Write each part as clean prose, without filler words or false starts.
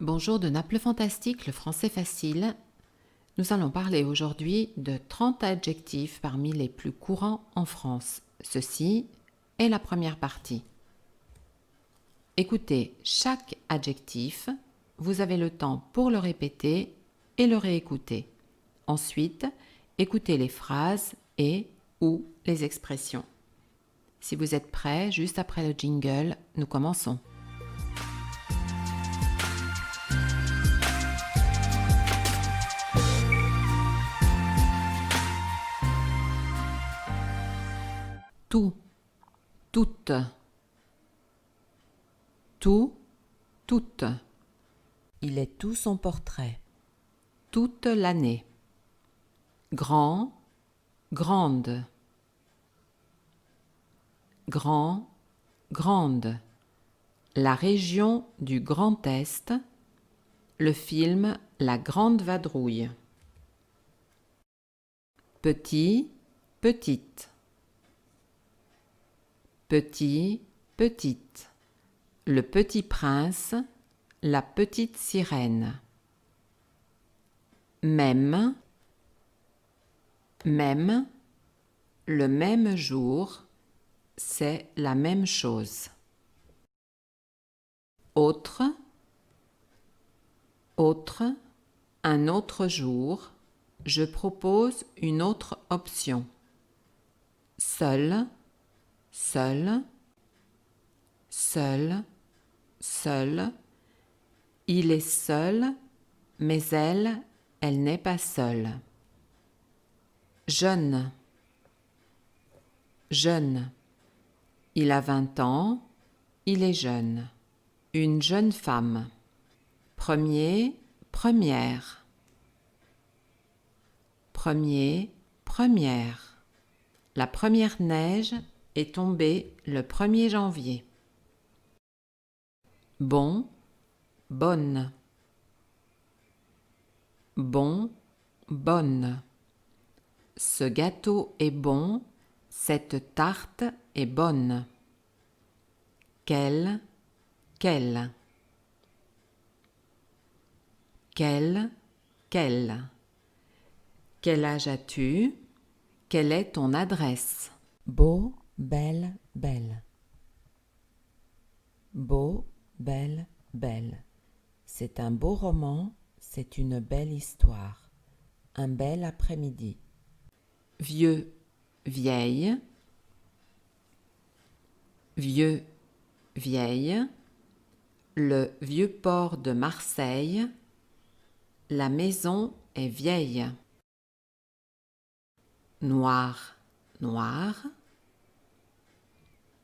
Bonjour de Naples Fantastique, le français facile. Nous allons parler aujourd'hui de 30 adjectifs parmi les plus courants en France. Ceci est la première partie. Écoutez chaque adjectif, vous avez le temps pour le répéter et le réécouter. Ensuite, écoutez les phrases et ou les expressions. Si vous êtes prêts, juste après le jingle, nous commençons. Tout, toute, tout, toute. Il est tout son portrait. Toute l'année. Grand, grande. Grand, grande. La région du Grand Est. Le film La Grande Vadrouille. Petit, petite. Petit, petite. Le petit prince, la petite sirène. Même, même, le même jour, c'est la même chose. Autre, autre, un autre jour, je propose une autre option. Seul, seul, seul, seul. Il est seul, mais elle n'est pas seule. Jeune, jeune. Il a 20 ans, il est jeune. Une jeune femme. Premier, première. Premier, première. La première neige est tombée le 1er janvier. Bon, bonne. Bon, bonne. Ce gâteau est bon, cette tarte est bonne. Quelle, quelle. Quel, quelle. Quel âge as-tu? Quelle est ton adresse? Beau, belle, belle. Beau, belle, belle. C'est un beau roman, c'est une belle histoire. Un bel après-midi. Vieux, vieille. Vieux, vieille. Le vieux port de Marseille. La maison est vieille. Noir, noir.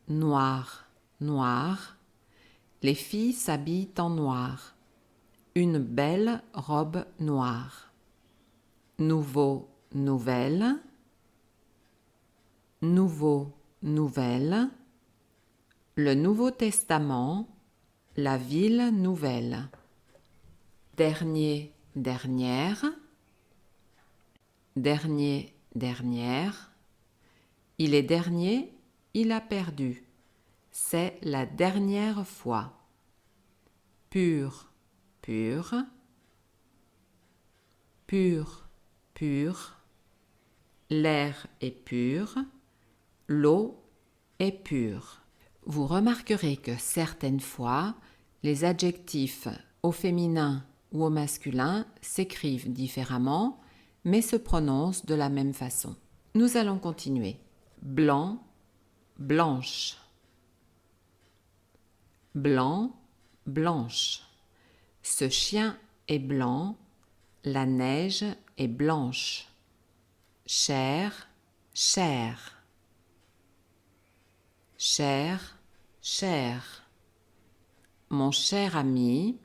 Noir, noir. Les filles s'habillent en noir. Une belle robe noire. Nouveau, nouvelle. Nouveau, nouvelle. Le Nouveau Testament. La ville nouvelle. Dernier, dernière. Dernier, dernière. Il est dernier, il a perdu. C'est la dernière fois. Pur, pur. Pur, pur. L'air est pur. L'eau est pure. Vous remarquerez que certaines fois, les adjectifs au féminin ou au masculin s'écrivent différemment, mais se prononcent de la même façon. Nous allons continuer. Blanc, blanche. Blanc, blanche. Ce chien est blanc, la neige est blanche. Cher, cher. Cher, cher. Mon cher ami,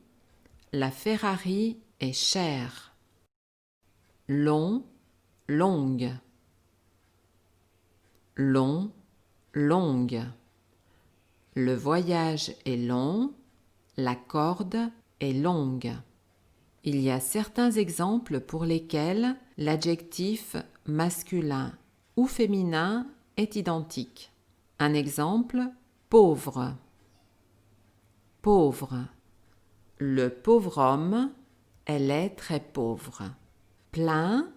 la Ferrari est chère. Long, longue. Long, longue. Le voyage est long, la corde est longue. Il y a certains exemples pour lesquels l'adjectif masculin ou féminin est identique. Un exemple, pauvre. Pauvre. Le pauvre homme, elle est très pauvre. Plein,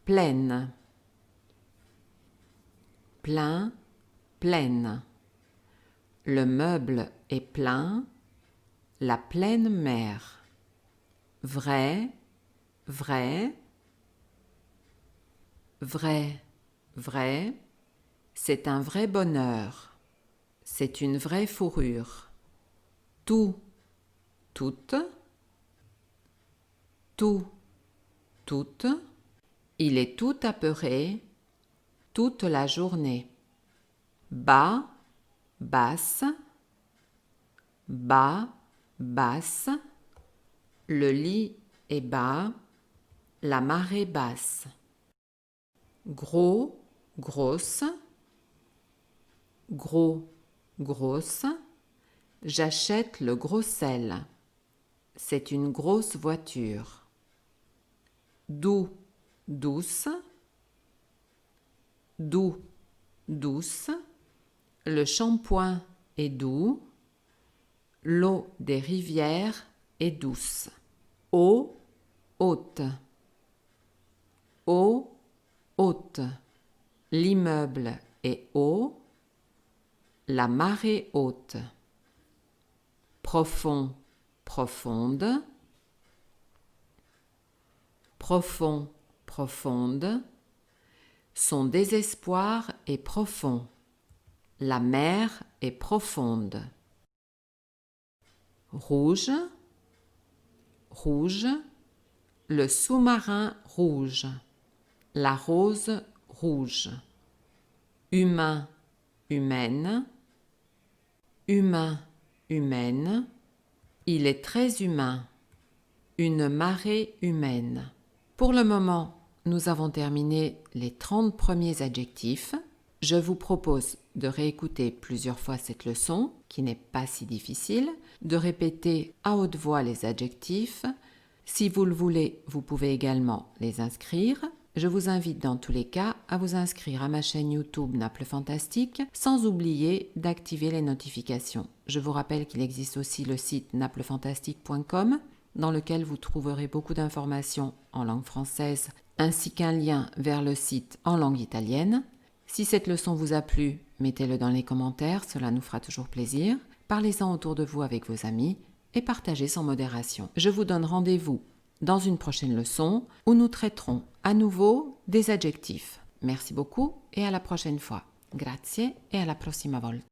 pleine. Plein, pleine. Le meuble est plein, la pleine mer. Vrai, vrai. Vrai, vrai. C'est un vrai bonheur. C'est une vraie fourrure. Tout, toute. Tout, toute. Il est tout apeuré toute la journée. Bas, basse. Bas, basse. Le lit est bas, la marée basse. Gros, grosse. Gros, grosse. J'achète le gros sel. C'est une grosse voiture. Doux, douce. Doux, douce. Le shampoing est doux. L'eau des rivières est douce. Eau, haute. Eau, haute. L'immeuble est haut. La marée haute. Profond, profonde. Profond, profonde. Son désespoir est profond. La mer est profonde. Rouge, rouge. Le sous-marin rouge. La rose rouge. Humain, humaine. Humain, humaine. Il est très humain. Une marée humaine. Pour le moment, nous avons terminé les 30 premiers adjectifs. Je vous propose de réécouter plusieurs fois cette leçon, qui n'est pas si difficile, de répéter à haute voix les adjectifs. Si vous le voulez, vous pouvez également les inscrire. Je vous invite dans tous les cas à vous inscrire à ma chaîne YouTube Naples Fantastique, sans oublier d'activer les notifications. Je vous rappelle qu'il existe aussi le site naplefantastique.com, dans lequel vous trouverez beaucoup d'informations en langue française, ainsi qu'un lien vers le site en langue italienne. Si cette leçon vous a plu, mettez-le dans les commentaires, cela nous fera toujours plaisir. Parlez-en autour de vous avec vos amis et partagez sans modération. Je vous donne rendez-vous dans une prochaine leçon où nous traiterons à nouveau des adjectifs. Merci beaucoup et à la prochaine fois. Grazie e alla prossima volta.